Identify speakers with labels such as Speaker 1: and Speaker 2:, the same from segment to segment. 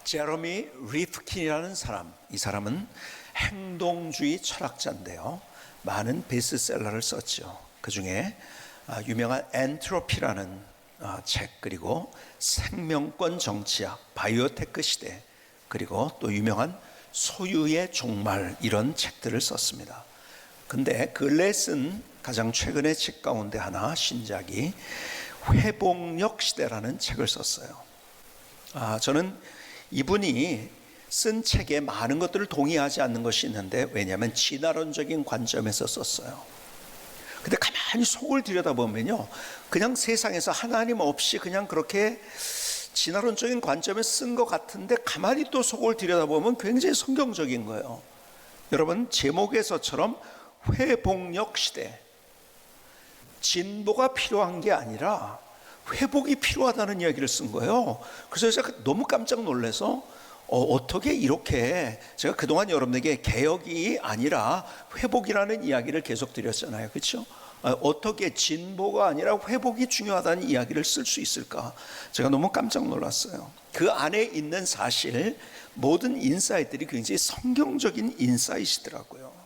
Speaker 1: 제러미 리프킨이라는 사람, 이 사람은 행동주의 철학자인데요, 많은 베스트셀러를 썼죠. 그 중에 유명한 엔트로피라는 책, 그리고 생명권 정치학, 바이오테크 시대, 그리고 또 유명한 소유의 종말, 이런 책들을 썼습니다. 근데 근래에 쓴 가장 최근의 책 가운데 하나, 신작이 회복력 시대라는 책을 썼어요. 저는 이분이 쓴 책에 많은 것들을 동의하지 않는 것이 있는데, 왜냐하면 진화론적인 관점에서 썼어요. 근데 가만히 속을 들여다보면요, 그냥 세상에서 하나님 없이 그냥 그렇게 진화론적인 관점에 쓴 것 같은데, 가만히 또 속을 들여다보면 굉장히 성경적인 거예요. 여러분, 제목에서처럼 회복력 시대, 진보가 필요한 게 아니라 회복이 필요하다는 이야기를 쓴 거예요. 그래서 제가 너무 깜짝 놀라서 어떻게 이렇게, 제가 그동안 여러분에게 개혁이 아니라 회복이라는 이야기를 계속 드렸잖아요, 그렇죠? 어떻게 진보가 아니라 회복이 중요하다는 이야기를 쓸 수 있을까? 제가 너무 깜짝 놀랐어요. 그 안에 있는 사실, 모든 인사이트들이 굉장히 성경적인 인사이트더라고요.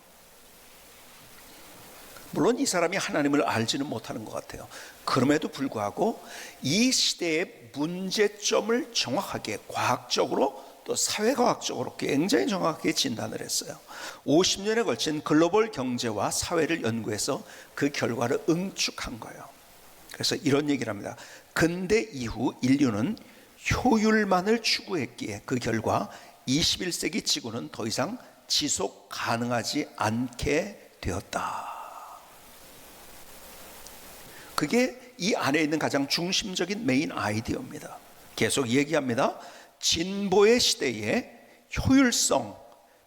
Speaker 1: 물론 이 사람이 하나님을 알지는 못하는 것 같아요. 그럼에도 불구하고 이 시대의 문제점을 정확하게 과학적으로 또 사회과학적으로 굉장히 정확하게 진단을 했어요. 50년에 걸친 글로벌 경제와 사회를 연구해서 그 결과를 응축한 거예요. 그래서 이런 얘기를 합니다. 근대 이후 인류는 효율만을 추구했기에 그 결과 21세기 지구는 더 이상 지속 가능하지 않게 되었다. 그게 이 안에 있는 가장 중심적인 메인 아이디어입니다. 계속 얘기합니다. 진보의 시대에 효율성,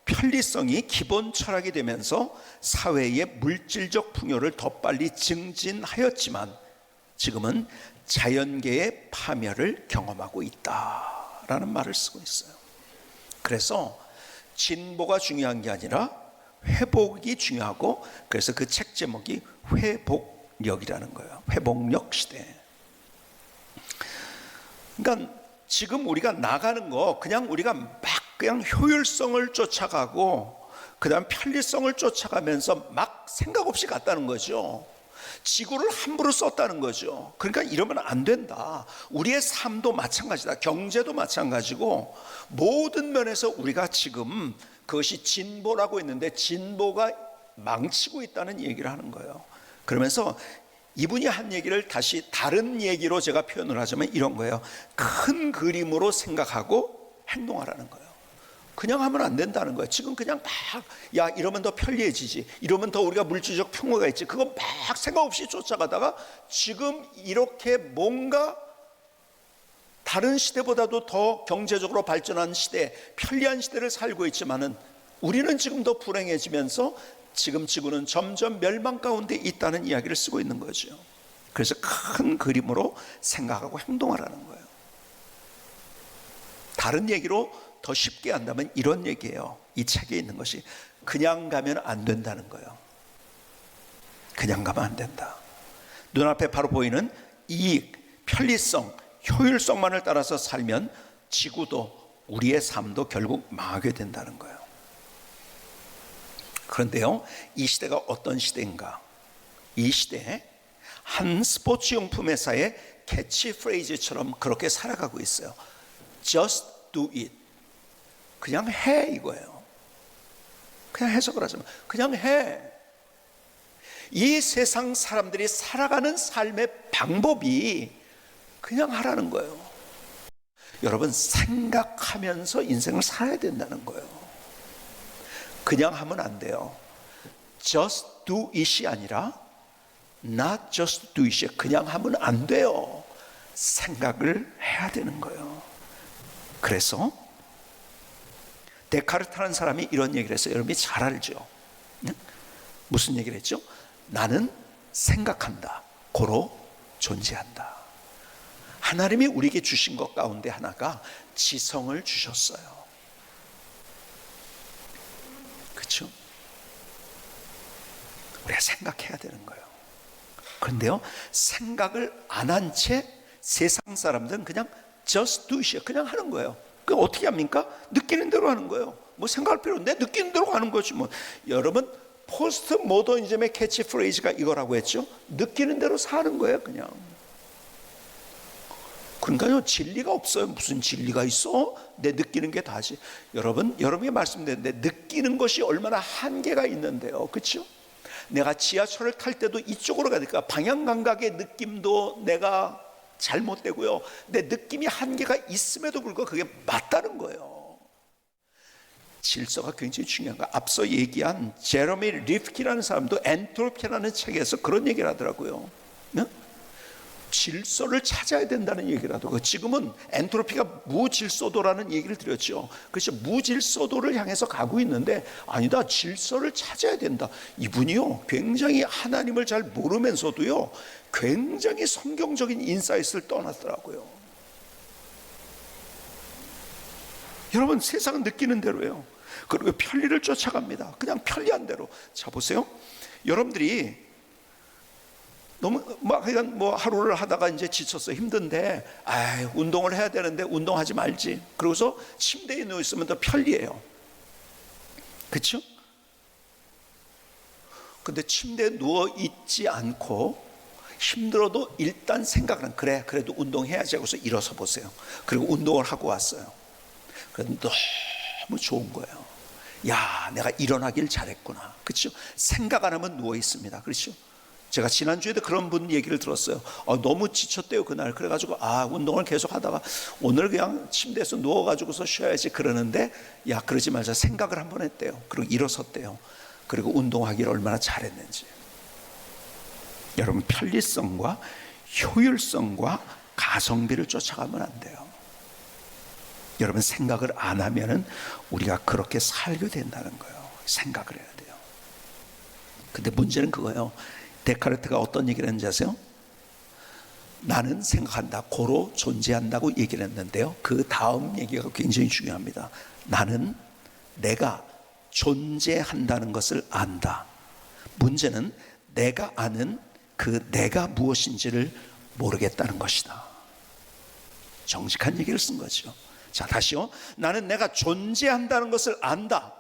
Speaker 1: 편리성이 기본 철학이 되면서 사회의 물질적 풍요를 더 빨리 증진하였지만 지금은 자연계의 파멸을 경험하고 있다라는 말을 쓰고 있어요. 그래서 진보가 중요한 게 아니라 회복이 중요하고, 그래서 그 책 제목이 회복력이라는 거예요. 회복력 시대. 그러니까 지금 우리가 나가는 거, 그냥 우리가 막 그냥 효율성을 쫓아가고 그 다음 편리성을 쫓아가면서 막 생각 없이 갔다는 거죠. 지구를 함부로 썼다는 거죠. 그러니까 이러면 안 된다. 우리의 삶도 마찬가지다. 경제도 마찬가지고 모든 면에서 우리가 지금 그것이 진보라고 했는데 진보가 망치고 있다는 얘기를 하는 거예요. 그러면서 이분이 한 얘기를 다시 다른 얘기로 제가 표현을 하자면 이런 거예요. 큰 그림으로 생각하고 행동하라는 거예요. 그냥 하면 안 된다는 거예요. 지금 그냥 막, 야, 이러면 더 편리해지지, 이러면 더 우리가 물질적 풍요가 있지, 그거 막 생각 없이 쫓아가다가 지금 이렇게 뭔가 다른 시대보다도 더 경제적으로 발전한 시대, 편리한 시대를 살고 있지만은 우리는 지금 더 불행해지면서 지금 지구는 점점 멸망 가운데 있다는 이야기를 쓰고 있는 거죠. 그래서 큰 그림으로 생각하고 행동하라는 거예요. 다른 얘기로 더 쉽게 한다면 이런 얘기예요. 이 책에 있는 것이 그냥 가면 안 된다는 거예요. 그냥 가면 안 된다. 눈앞에 바로 보이는 이익, 편리성, 효율성만을 따라서 살면 지구도 우리의 삶도 결국 망하게 된다는 거예요. 그런데요, 이 시대가 어떤 시대인가? 이 시대에 한 스포츠용품 회사의 캐치프레이즈처럼 그렇게 살아가고 있어요. Just do it. 그냥 해, 이거예요. 그냥 해석을 하자면 그냥 해. 이 세상 사람들이 살아가는 삶의 방법이 그냥 하라는 거예요. 여러분, 생각하면서 인생을 살아야 된다는 거예요. 그냥 하면 안 돼요. Just do it이 아니라 not just do it이에요. 그냥 하면 안 돼요. 생각을 해야 되는 거예요. 그래서 데카르트라는 사람이 이런 얘기를 했어요. 여러분이 잘 알죠? 무슨 얘기를 했죠? 나는 생각한다. 고로 존재한다. 하나님이 우리에게 주신 것 가운데 하나가 지성을 주셨어요. 그렇죠? 우리가 생각해야 되는 거예요. 그런데요, 생각을 안 한 채 세상 사람들은 그냥 just do it이에요. 그냥 하는 거예요. 그 어떻게 합니까? 느끼는 대로 하는 거예요. 뭐 생각할 필요 없는데 느끼는 대로 가는 거지 뭐. 여러분 포스트 모더니즘의 캐치프레이즈가 이거라고 했죠. 느끼는 대로 사는 거예요, 그냥. 그러니까요, 진리가 없어요. 무슨 진리가 있어? 내 느끼는 게 다지. 여러분이 말씀드렸는데 느끼는 것이 얼마나 한계가 있는데요, 그렇죠? 내가 지하철을 탈 때도 이쪽으로 가니까 방향 감각의 느낌도 내가 잘못되고요. 내 느낌이 한계가 있음에도 불구하고 그게 맞다는 거예요. 질서가 굉장히 중요한 거예요. 앞서 얘기한 제러미 리프키라는 사람도 엔트로피라는 책에서 그런 얘기를 하더라고요. 네? 질서를 찾아야 된다는 얘기를 하더라고요. 지금은 엔트로피가 무질서도라는 얘기를 드렸죠. 그래서 무질서도를 향해서 가고 있는데 아니다, 질서를 찾아야 된다. 이분이요 굉장히 하나님을 잘 모르면서도요 굉장히 성경적인 인사이트를 떠났더라고요. 여러분 세상은 느끼는 대로예요. 그리고 편리를 쫓아갑니다. 그냥 편리한 대로. 자 보세요. 여러분들이 너무 뭐 하루를 하다가 이제 지쳤어, 힘든데 운동을 해야 되는데 운동하지 말지. 그러고서 침대에 누워 있으면 더 편리해요. 그렇죠? 근데 침대에 누워 있지 않고 힘들어도 일단 생각은 그래 그래도 운동해야지 하고서 일어서 보세요. 그리고 운동을 하고 왔어요. 그래도 너무 좋은 거예요. 야, 내가 일어나길 잘했구나. 그렇죠? 생각 안 하면 누워 있습니다. 그렇죠? 제가 지난주에도 그런 분 얘기를 들었어요. 너무 지쳤대요 그날. 그래가지고 운동을 계속 하다가 오늘 그냥 침대에서 누워가지고서 쉬어야지 그러는데, 야 그러지 말자 생각을 한번 했대요. 그리고 일어섰대요. 그리고 운동하기를 얼마나 잘했는지. 여러분 편리성과 효율성과 가성비를 쫓아가면 안 돼요. 여러분 생각을 안 하면은 우리가 그렇게 살게 된다는 거예요. 생각을 해야 돼요. 근데 문제는 그거예요. 데카르트가 어떤 얘기를 했는지 아세요? 나는 생각한다, 고로 존재한다고 얘기를 했는데요, 그 다음 얘기가 굉장히 중요합니다. 나는 내가 존재한다는 것을 안다. 문제는 내가 아는 그 내가 무엇인지를 모르겠다는 것이다. 정직한 얘기를 쓴 거죠. 자 다시요. 나는 내가 존재한다는 것을 안다.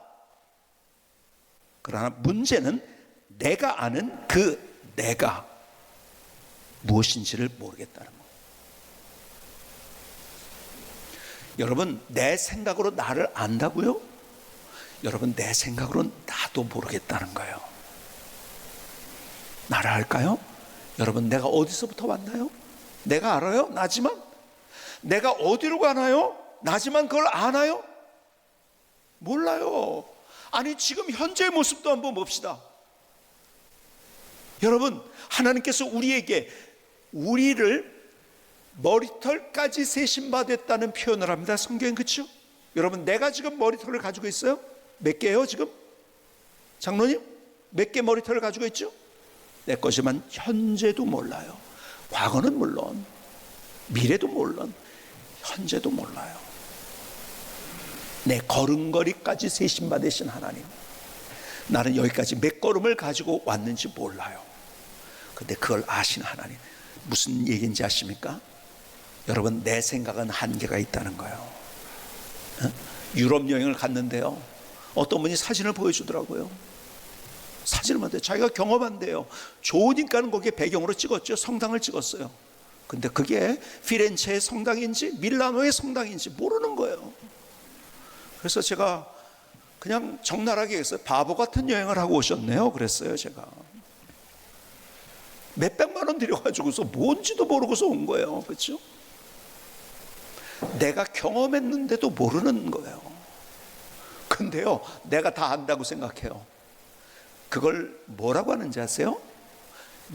Speaker 1: 그러나 문제는 내가 아는 그 내가 무엇인지를 모르겠다는 거. 여러분 내 생각으로 나를 안다고요? 여러분 내 생각으로 나도 모르겠다는 거예요. 나를 알까요? 여러분 내가 어디서부터 왔나요? 내가 알아요? 나지만? 내가 어디로 가나요? 나지만 그걸 아나요? 몰라요. 아니 지금 현재의 모습도 한번 봅시다. 여러분 하나님께서 우리에게 우리를 머리털까지 세심받았다는 표현을 합니다. 성경은 그렇죠? 여러분 내가 지금 머리털을 가지고 있어요? 몇 개예요 지금? 장로님 몇 개 머리털을 가지고 있죠? 내 것이지만 현재도 몰라요. 과거는 물론 미래도 물론 현재도 몰라요. 내 걸음걸이까지 세심받으신 하나님, 나는 여기까지 몇 걸음을 가지고 왔는지 몰라요. 근데 그걸 아신 하나님, 무슨 얘기인지 아십니까? 여러분 내 생각은 한계가 있다는 거예요. 유럽 여행을 갔는데요, 어떤 분이 사진을 보여주더라고요. 사진을 봤는데 자기가 경험한대요. 좋으니까는 거기에 배경으로 찍었죠. 성당을 찍었어요. 근데 그게 피렌체의 성당인지 밀라노의 성당인지 모르는 거예요. 그래서 제가 그냥 적나라하게 했어요. 바보 같은 여행을 하고 오셨네요. 그랬어요. 제가 몇백만 원 들여가지고서 뭔지도 모르고서 온 거예요. 그렇죠? 내가 경험했는데도 모르는 거예요. 근데요 내가 다 안다고 생각해요. 그걸 뭐라고 하는지 아세요?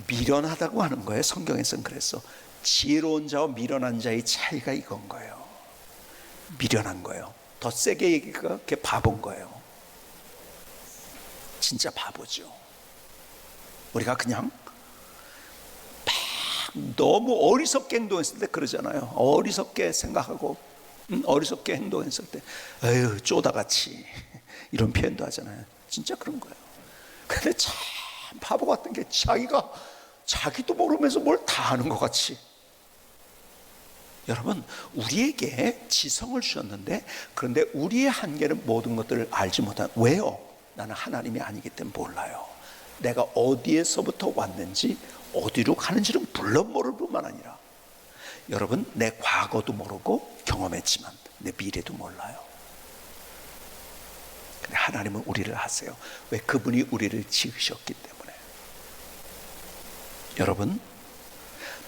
Speaker 1: 미련하다고 하는 거예요. 성경에서는 그랬어. 지혜로운 자와 미련한 자의 차이가 이건 거예요. 미련한 거예요. 더 세게 얘기가 그게 바보인 거예요. 진짜 바보죠. 우리가 그냥 막 너무 어리석게 행동했을 때 그러잖아요. 어리석게 생각하고 어리석게 행동했을 때 에휴 쪼다같이 이런 표현도 하잖아요. 진짜 그런 거예요. 근데 참 바보 같은 게 자기도 모르면서 뭘 다 아는 것 같이. 여러분, 우리에게 지성을 주셨는데, 그런데 우리의 한계는 모든 것들을 알지 못한. 왜요? 나는 하나님이 아니기 때문에 몰라요. 내가 어디에서부터 왔는지 어디로 가는지는 물론 모를 뿐만 아니라, 여러분, 내 과거도 모르고 경험했지만 내 미래도 몰라요. 근데 하나님은 우리를 아세요. 왜? 그분이 우리를 지으셨기 때문에. 여러분,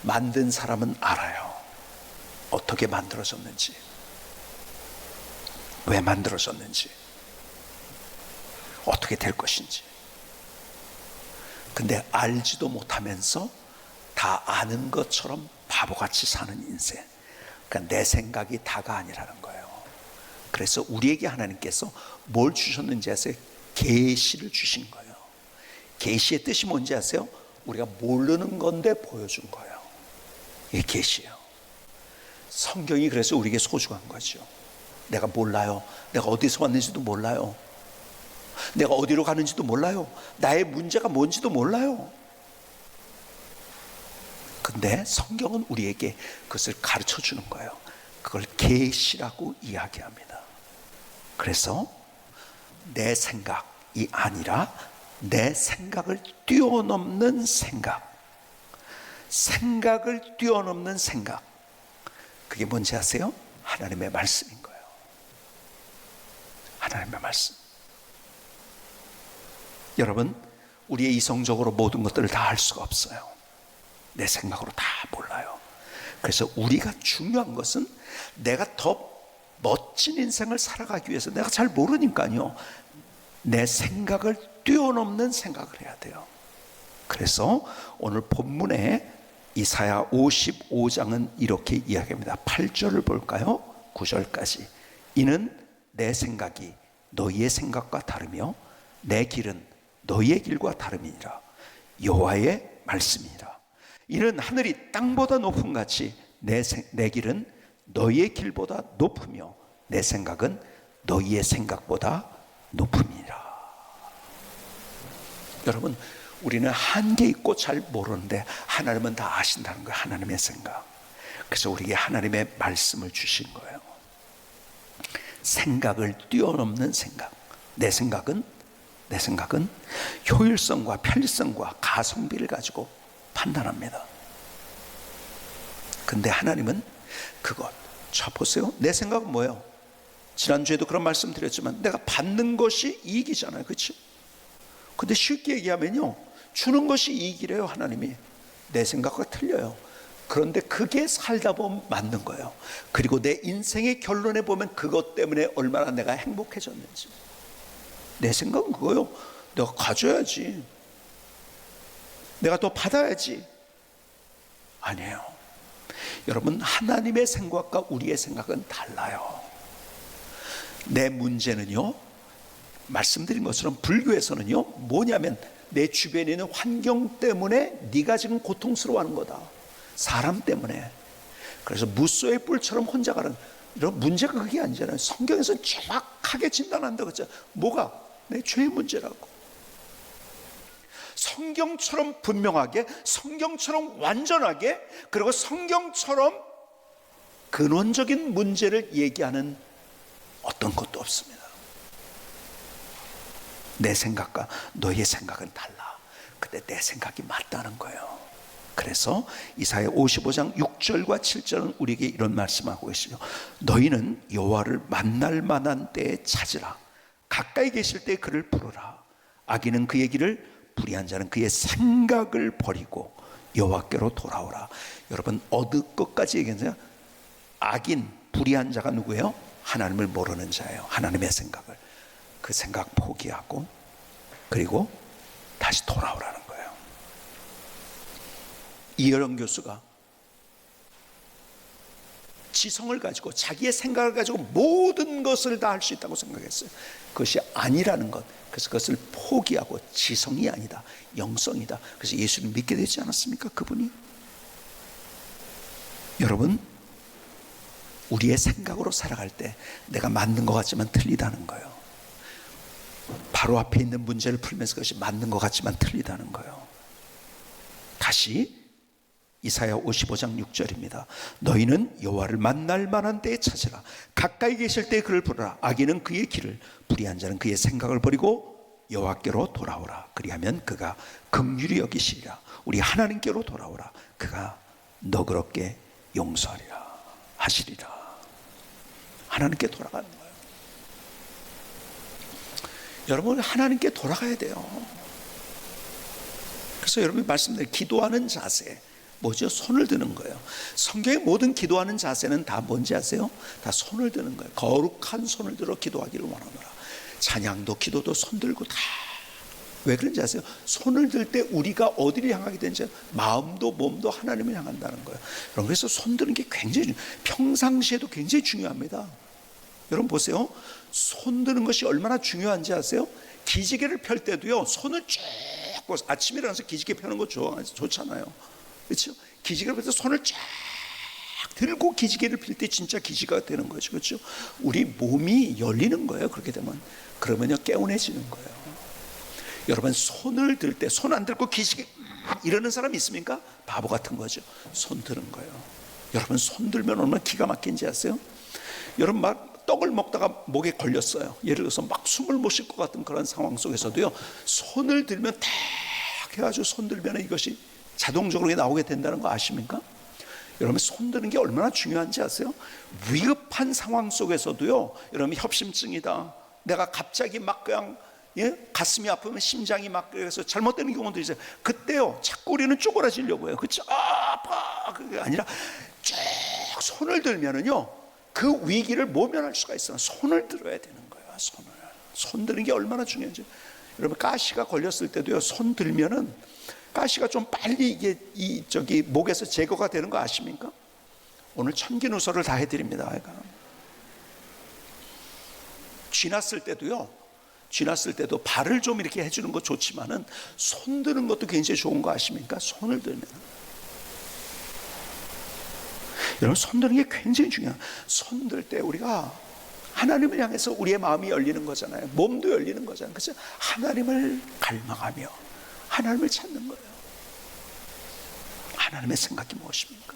Speaker 1: 만든 사람은 알아요. 어떻게 만들어졌는지, 왜 만들어졌는지, 어떻게 될 것인지. 근데 알지도 못하면서 다 아는 것처럼 바보같이 사는 인생. 그러니까 내 생각이 다가 아니라는 거예요. 그래서 우리에게 하나님께서 뭘 주셨는지 아세요? 계시를 주신 거예요. 계시의 뜻이 뭔지 아세요? 우리가 모르는 건데 보여준 거예요. 이게 계시예요. 성경이 그래서 우리에게 소중한 거죠. 내가 몰라요. 내가 어디서 왔는지도 몰라요. 내가 어디로 가는지도 몰라요. 나의 문제가 뭔지도 몰라요. 근데 성경은 우리에게 그것을 가르쳐 주는 거예요. 그걸 계시라고 이야기합니다. 그래서 내 생각이 아니라 내 생각을 뛰어넘는 생각, 생각을 뛰어넘는 생각, 그게 뭔지 아세요? 하나님의 말씀인 거예요. 하나님의 말씀. 여러분, 우리의 이성적으로 모든 것들을 다 알 수가 없어요. 내 생각으로 다 몰라요. 그래서 우리가 중요한 것은 내가 더 멋진 인생을 살아가기 위해서, 내가 잘 모르니까요, 내 생각을 뛰어넘는 생각을 해야 돼요. 그래서 오늘 본문에 이사야 55장은 이렇게 이야기합니다. 8절을 볼까요? 9절까지. 이는 내 생각이 너희의 생각과 다르며 내 길은 너희의 길과 다름이니라. 여호와의 말씀이니라. 이는 하늘이 땅보다 높음 같이 내 길은 너희의 길보다 높으며 내 생각은 너희의 생각보다 높음이니라. 여러분, 우리는 한계 있고 잘 모르는데 하나님은 다 아신다는 거예요. 하나님의 생각. 그래서 우리에게 하나님의 말씀을 주신 거예요. 생각을 뛰어넘는 생각. 내 생각은 효율성과 편리성과 가성비를 가지고 판단합니다. 근데 하나님은 그것, 자 보세요. 내 생각은 뭐예요? 지난주에도 그런 말씀 드렸지만 내가 받는 것이 이익이잖아요. 그렇죠? 근데 쉽게 얘기하면요, 주는 것이 이익이래요. 하나님이. 내 생각과 틀려요. 그런데 그게 살다 보면 맞는 거예요. 그리고 내 인생의 결론에 보면 그것 때문에 얼마나 내가 행복해졌는지. 내 생각은 그거요. 내가 가져야지, 내가 더 받아야지. 아니에요. 여러분, 하나님의 생각과 우리의 생각은 달라요. 내 문제는요, 말씀드린 것처럼 불교에서는요, 뭐냐면 내 주변에 있는 환경 때문에 네가 지금 고통스러워하는 거다. 사람 때문에. 그래서 무소의 뿔처럼 혼자 가는, 이런 문제가 그게 아니잖아요. 성경에서는 정확하게 진단한다고 했죠. 뭐가? 내 죄의 문제라고. 성경처럼 분명하게, 성경처럼 완전하게, 그리고 성경처럼 근원적인 문제를 얘기하는 어떤 것도 없습니다. 내 생각과 너의 생각은 달라. 근데 내 생각이 맞다는 거예요. 그래서 이사야 55장 6절과 7절은 우리에게 이런 말씀하고 계시죠. 너희는 여호와를 만날 만한 때에 찾으라. 가까이 계실 때 그를 부르라. 악인은 그의 길을, 불의한 자는 그의 생각을 버리고 여호와께로 돌아오라. 여러분, 얻을 것까지 얘기하세요. 악인, 불의한 자가 누구예요? 하나님을 모르는 자예요. 하나님의 생각을, 그 생각 포기하고 그리고 다시 돌아오라는 거예요. 이혜령 교수가 지성을 가지고, 자기의 생각을 가지고 모든 것을 다 할 수 있다고 생각했어요. 그것이 아니라는 것. 그래서 그것을 포기하고, 지성이 아니다, 영성이다. 그래서 예수를 믿게 되지 않았습니까? 그분이. 여러분, 우리의 생각으로 살아갈 때 내가 맞는 것 같지만 틀리다는 거예요. 바로 앞에 있는 문제를 풀면서 그것이 맞는 것 같지만 틀리다는 거예요. 다시 이사야 55장 6절입니다. 너희는 여호와를 만날 만한 때에 찾으라. 가까이 계실 때 그를 부르라. 악인은 그의 길을, 불의한 자는 그의 생각을 버리고 여호와께로 돌아오라. 그리하면 그가 긍휼히 여기시리라. 우리 하나님께로 돌아오라. 그가 너그럽게 용서하리라 하시리라. 하나님께 돌아가는 거예요. 여러분, 하나님께 돌아가야 돼요. 그래서 여러분이 말씀드린 기도하는 자세 뭐죠? 손을 드는 거예요. 성경의 모든 기도하는 자세는 다 뭔지 아세요? 다 손을 드는 거예요. 거룩한 손을 들어 기도하기를 원하노라. 찬양도 기도도 손 들고 다. 왜 그런지 아세요? 손을 들 때 우리가 어디를 향하게 되는지 마음도 몸도 하나님을 향한다는 거예요. 여러분, 그래서 손 드는 게 굉장히 평상시에도 굉장히 중요합니다. 여러분 보세요. 손 드는 것이 얼마나 중요한지 아세요? 기지개를 펼 때도요, 손을 쭉 아침에 일어나서 기지개 펴는 거 좋잖아요. 그렇죠? 기지개를 펼 때 손을 쫙 들고 기지개를 필 때 진짜 기지개가 되는 거죠. 그렇죠? 우리 몸이 열리는 거예요. 그렇게 되면. 그러면요, 개운해지는 거예요. 여러분, 손을 들 때 손 안 들고 기지개 이러는 사람 있습니까? 바보 같은 거죠. 손 드는 거예요. 여러분, 손 들면 얼마나 기가 막힌지 아세요? 여러분, 막 떡을 먹다가 목에 걸렸어요. 예를 들어서 막 숨을 못 쉴 것 같은 그런 상황 속에서도요, 손을 들면 탁 해가지고 손 들면 이것이 자동적으로 나오게 된다는 거 아십니까? 여러분, 손 드는 게 얼마나 중요한지 아세요? 위급한 상황 속에서도요, 여러분, 협심증이다, 내가 갑자기 막 그냥 가슴이 아프면 심장이 막 그래서 잘못되는 경우도 있어요. 그때요, 자꾸 우리는 쪼그라지려고 해요. 그렇죠? 아파. 그게 아니라 쭉 손을 들면은요, 그 위기를 모면할 수가 있어요. 손을 들어야 되는 거예요. 손 드는 게 얼마나 중요한지. 여러분, 가시가 걸렸을 때도요, 손 들면은 가시가 좀 빨리 이게 목에서 제거가 되는 거 아십니까? 오늘 천기누설을 다 해드립니다. 쥐났을 때도 발을 좀 이렇게 해주는 거 좋지만은 손 드는 것도 굉장히 좋은 거 아십니까? 손을 들면. 여러분, 손 드는 게 굉장히 중요해요. 손 들 때 우리가 하나님을 향해서 우리의 마음이 열리는 거잖아요. 몸도 열리는 거잖아요. 그래서 하나님을 갈망하며 하나님을 찾는 거예요. 하나님의 생각이 무엇입니까?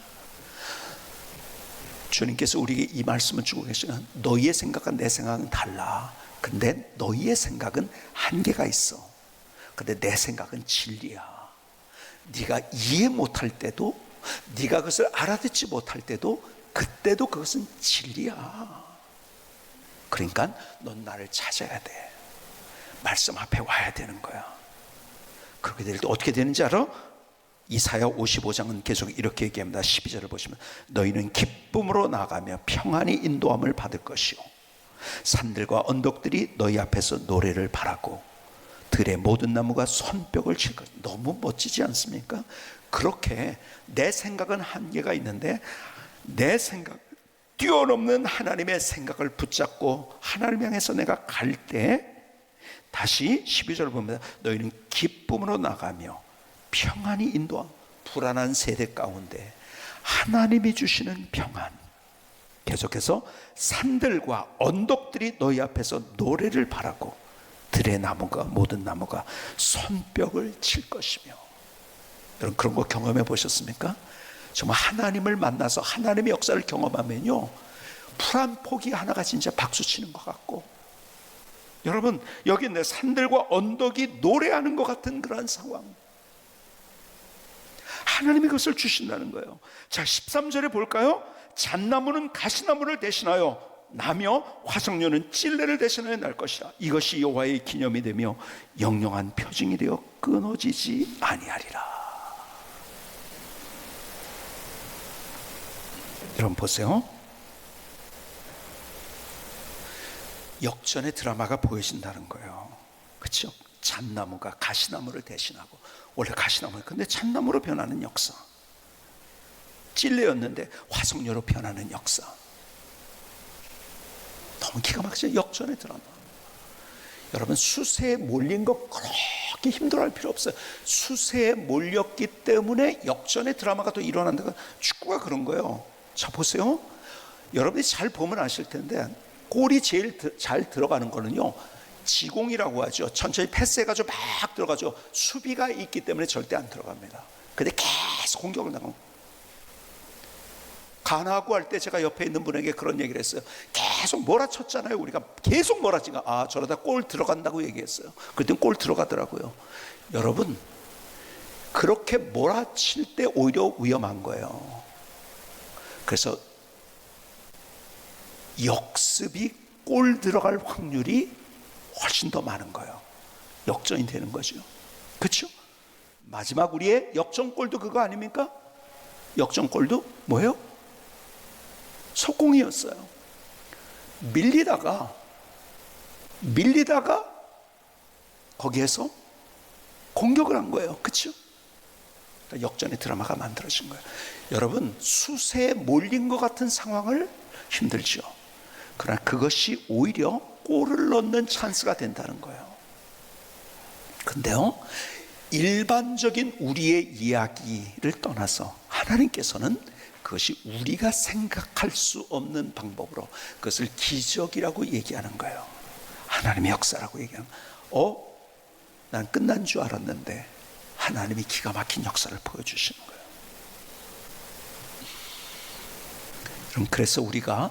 Speaker 1: 주님께서 우리에게 이 말씀을 주고 계시면 너희의 생각과 내 생각은 달라. 근데 너희의 생각은 한계가 있어. 근데 내 생각은 진리야. 네가 이해 못할 때도, 네가 그것을 알아듣지 못할 때도, 그때도 그것은 진리야. 그러니까 넌 나를 찾아야 돼. 말씀 앞에 와야 되는 거야. 그렇게 될 때 어떻게 되는지 알아? 이사야 55장은 계속 이렇게 얘기합니다. 12절을 보시면 너희는 기쁨으로 나아가며 평안히 인도함을 받을 것이요 산들과 언덕들이 너희 앞에서 노래를 바라고 들의 모든 나무가 손뼉을 칠 것. 너무 멋지지 않습니까? 그렇게 내 생각은 한계가 있는데 내 생각 뛰어넘는 하나님의 생각을 붙잡고 하나님 향해서 내가 갈 때 다시 12절을 봅니다. 너희는 기쁨으로 나가며 평안히 인도함. 불안한 세대 가운데 하나님이 주시는 평안. 계속해서 산들과 언덕들이 너희 앞에서 노래를 바라고 들의 나무가 모든 나무가 손뼉을 칠 것이며. 여러분, 그런 거 경험해 보셨습니까? 정말 하나님을 만나서 하나님의 역사를 경험하면요, 풀 한 포기 하나가 진짜 박수 치는 것 같고, 여러분, 여기 내 산들과 언덕이 노래하는 것 같은 그런 상황, 하나님이 그것을 주신다는 거예요. 자, 13절에 볼까요? 잣나무는 가시나무를 대신하여 나며 화석류는 찔레를 대신하여 날 것이라. 이것이 여호와의 기념이 되며 영영한 표징이 되어 끊어지지 아니하리라. 여러분 보세요. 역전의 드라마가 보여진다는 거예요. 그렇죠? 잣나무가 가시나무를 대신하고, 원래 가시나무, 근데 잣나무로 변하는 역사. 찔레였는데 화석류로 변하는 역사. 너무 기가 막히죠? 역전의 드라마. 여러분, 수세에 몰린 거 그렇게 힘들어할 필요 없어요. 수세에 몰렸기 때문에 역전의 드라마가 또 일어난다고. 축구가 그런 거예요. 자, 보세요. 여러분이 잘 보면 아실 텐데 골이 제일 잘 들어가는 거는요, 지공이라고 하죠. 천천히 패스해가지고 막 들어가죠. 수비가 있기 때문에 절대 안 들어갑니다. 근데 계속 공격을 나가면 가나하고 할 때 제가 옆에 있는 분에게 그런 얘기를 했어요. 계속 몰아쳤잖아요. 우리가 계속 몰아치니까 저러다 골 들어간다고 얘기했어요. 그랬더니 골 들어가더라고요. 여러분, 그렇게 몰아칠 때 오히려 위험한 거예요. 그래서 역습이 골 들어갈 확률이 훨씬 더 많은 거예요. 역전이 되는 거죠. 그렇죠? 마지막 우리의 역전골도 그거 아닙니까? 역전골도 뭐예요? 속공이었어요. 밀리다가 거기에서 공격을 한 거예요. 그렇죠? 역전의 드라마가 만들어진 거예요. 여러분, 수세에 몰린 것 같은 상황을 힘들죠. 그러나 그것이 오히려 골을 넣는 찬스가 된다는 거예요. 근데요, 일반적인 우리의 이야기를 떠나서 하나님께서는 그것이 우리가 생각할 수 없는 방법으로 그것을 기적이라고 얘기하는 거예요. 하나님의 역사라고 얘기하는 거예요. 난 끝난 줄 알았는데 하나님이 기가 막힌 역사를 보여주시는 거예요. 그래서 우리가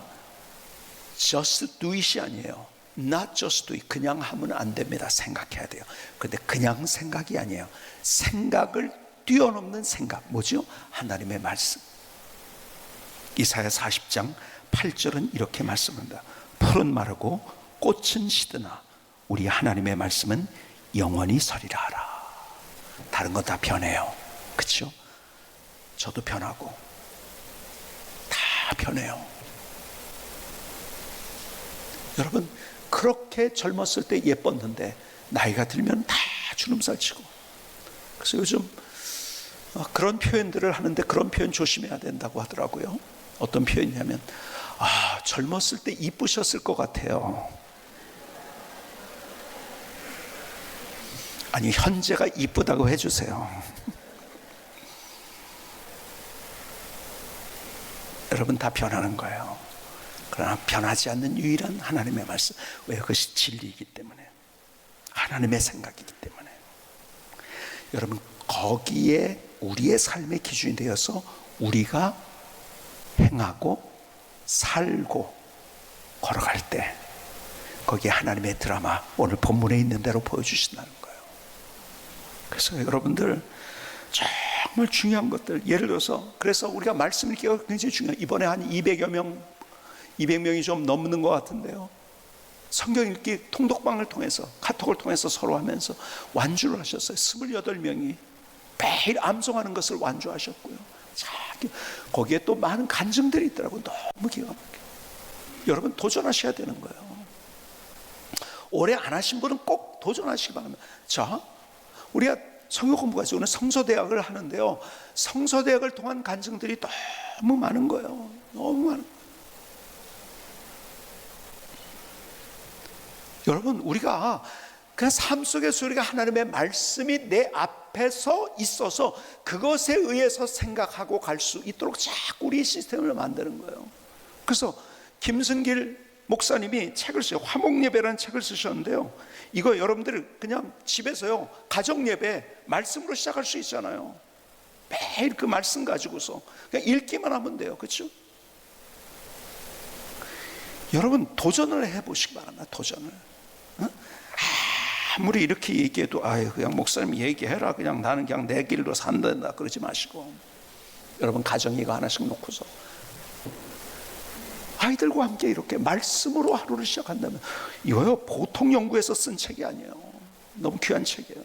Speaker 1: just do it이 아니에요. not just do it. 그냥 하면 안 됩니다. 생각해야 돼요. 근데 그냥 생각이 아니에요. 생각을 뛰어넘는 생각. 뭐죠? 하나님의 말씀. 이사야 40장 8절은 이렇게 말씀합니다. 풀은 마르고 꽃은 시드나 우리 하나님의 말씀은 영원히 서리라 하라. 다른 건 다 변해요. 그렇죠? 저도 변하고 다 변해요. 여러분, 그렇게 젊었을 때 예뻤는데 나이가 들면 다 주름살 치고. 그래서 요즘 그런 표현들을 하는데 그런 표현 조심해야 된다고 하더라고요. 어떤 표현이냐면 젊었을 때 이쁘셨을 것 같아요. 아니, 현재가 이쁘다고 해주세요. 여러분, 다 변하는 거예요. 그러나 변하지 않는 유일한 하나님의 말씀. 왜? 그것이 진리이기 때문에, 하나님의 생각이기 때문에. 여러분, 거기에 우리의 삶의 기준이 되어서 우리가 행하고 살고 걸어갈 때 거기에 하나님의 드라마, 오늘 본문에 있는 대로 보여주신다는 거예요. 그래서 여러분들 정말 중요한 것들, 예를 들어서 그래서 우리가 말씀 읽기가 굉장히 중요해요. 이번에 한 200명이 좀 넘는 것 같은데요, 성경 읽기 통독방을 통해서, 카톡을 통해서 서로 하면서 완주를 하셨어요. 28명이 매일 암송하는 것을 완주하셨고요. 거기에 또 많은 간증들이 있더라고요. 너무 기가 막혀요. 여러분, 도전하셔야 되는 거예요. 오래 안 하신 분은 꼭 도전하시기 바랍니다. 자, 우리가 성경 공부가 있어요. 오늘 성서대학을 하는데요, 성서대학을 통한 간증들이 너무 많은 거예요. 너무 많은 거예요. 여러분, 우리가 그냥 삶 속에서 우리가 하나님의 말씀이 내 앞에서 있어서 그것에 의해서 생각하고 갈 수 있도록 자꾸 우리 시스템을 만드는 거예요. 그래서 김승길 목사님이 책을 써요. 화목예배라는 책을 쓰셨는데요, 이거 여러분들 그냥 집에서요, 가정예배 말씀으로 시작할 수 있잖아요. 매일 그 말씀 가지고서 그냥 읽기만 하면 돼요. 그렇죠? 여러분, 도전을 해보시기 바랍니다. 도전을. 아무리 이렇게 얘기해도 그냥 목사님 얘기해라, 그냥 나는 그냥 내 길로 산다, 그러지 마시고, 여러분 가정 이거 하나씩 놓고서 아이들과 함께 이렇게 말씀으로 하루를 시작한다면, 이거요 보통 연구에서 쓴 책이 아니에요. 너무 귀한 책이에요.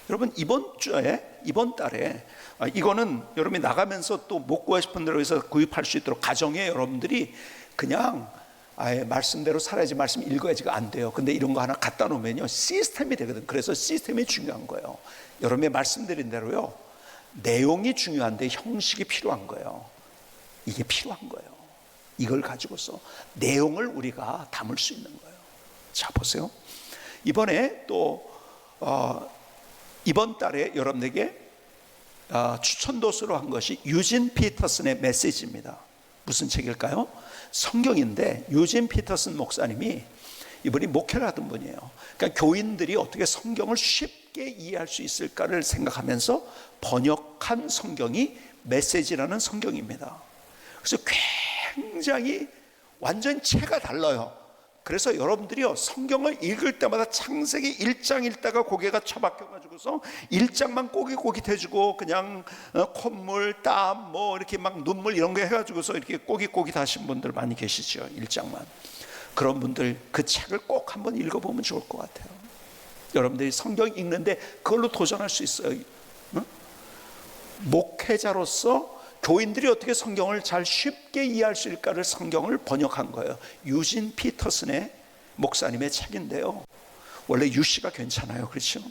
Speaker 1: 여러분, 이번 달에 이거는 여러분이 나가면서 또 못 구하고 싶은 대로 해서 구입할 수 있도록 가정에 여러분들이 그냥 아예 말씀대로 살아야지, 말씀 읽어야지가 안 돼요. 근데 이런 거 하나 갖다 놓으면요 시스템이 되거든. 그래서 시스템이 중요한 거예요. 여러분의 말씀드린 대로요, 내용이 중요한데 형식이 필요한 거예요. 이게 필요한 거예요. 이걸 가지고서 내용을 우리가 담을 수 있는 거예요. 자, 보세요. 이번에 또 이번 달에 여러분에게 추천도서로 한 것이 유진 피터슨의 메시지입니다. 무슨 책일까요? 성경인데, 유진 피터슨 목사님이, 이분이 목회를 하던 분이에요. 그러니까 교인들이 어떻게 성경을 쉽게 이해할 수 있을까를 생각하면서 번역한 성경이 메시지라는 성경입니다. 그래서 굉장히 완전 체가 달라요. 그래서 여러분들이요, 성경을 읽을 때마다 창세기 1장 읽다가 고개가 처박혀가지고서 1장만 꼬깃꼬깃해지고 그냥 콧물, 땀, 뭐 이렇게 막 눈물 이런 거 해가지고서 이렇게 꼬깃꼬깃 하신 분들 많이 계시죠. 1장만. 그런 분들 그 책을 꼭 한번 읽어보면 좋을 것 같아요. 여러분들이 성경 읽는데 그걸로 도전할 수 있어요. 응? 목회자로서 교인들이 어떻게 성경을 잘 쉽게 이해할 수 있을까를 성경을 번역한 거예요. 유진 피터슨의 목사님의 책인데요. 원래 유씨가 괜찮아요. 그렇죠?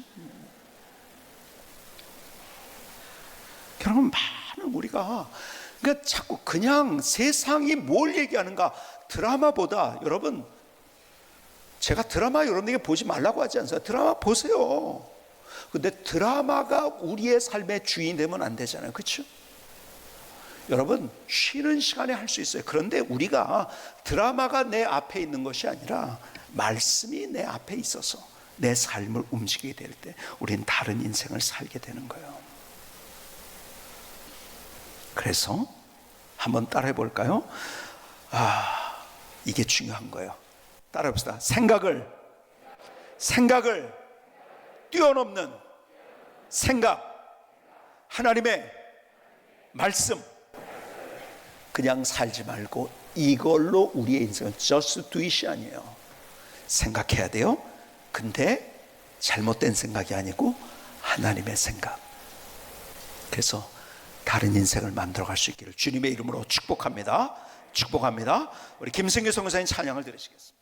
Speaker 1: 여러분, 많은 우리가 그러니까 자꾸 그냥 세상이 뭘 얘기하는가, 드라마보다, 여러분, 제가 드라마 여러분에게 보지 말라고 하지 않습니까? 드라마 보세요. 근데 드라마가 우리의 삶의 주인이 되면 안 되잖아요. 그렇죠? 여러분, 쉬는 시간에 할 수 있어요. 그런데 우리가 드라마가 내 앞에 있는 것이 아니라 말씀이 내 앞에 있어서 내 삶을 움직이게 될 때 우리는 다른 인생을 살게 되는 거예요. 그래서 한번 따라해 볼까요? 이게 중요한 거예요. 따라해 봅시다. 생각을 뛰어넘는 생각, 하나님의 말씀. 그냥 살지 말고 이걸로 우리의 인생은 just do it이 아니에요. 생각해야 돼요. 근데 잘못된 생각이 아니고 하나님의 생각. 그래서 다른 인생을 만들어갈 수 있기를 주님의 이름으로 축복합니다. 축복합니다. 우리 김승규 선교사님 찬양을 들으시겠습니다.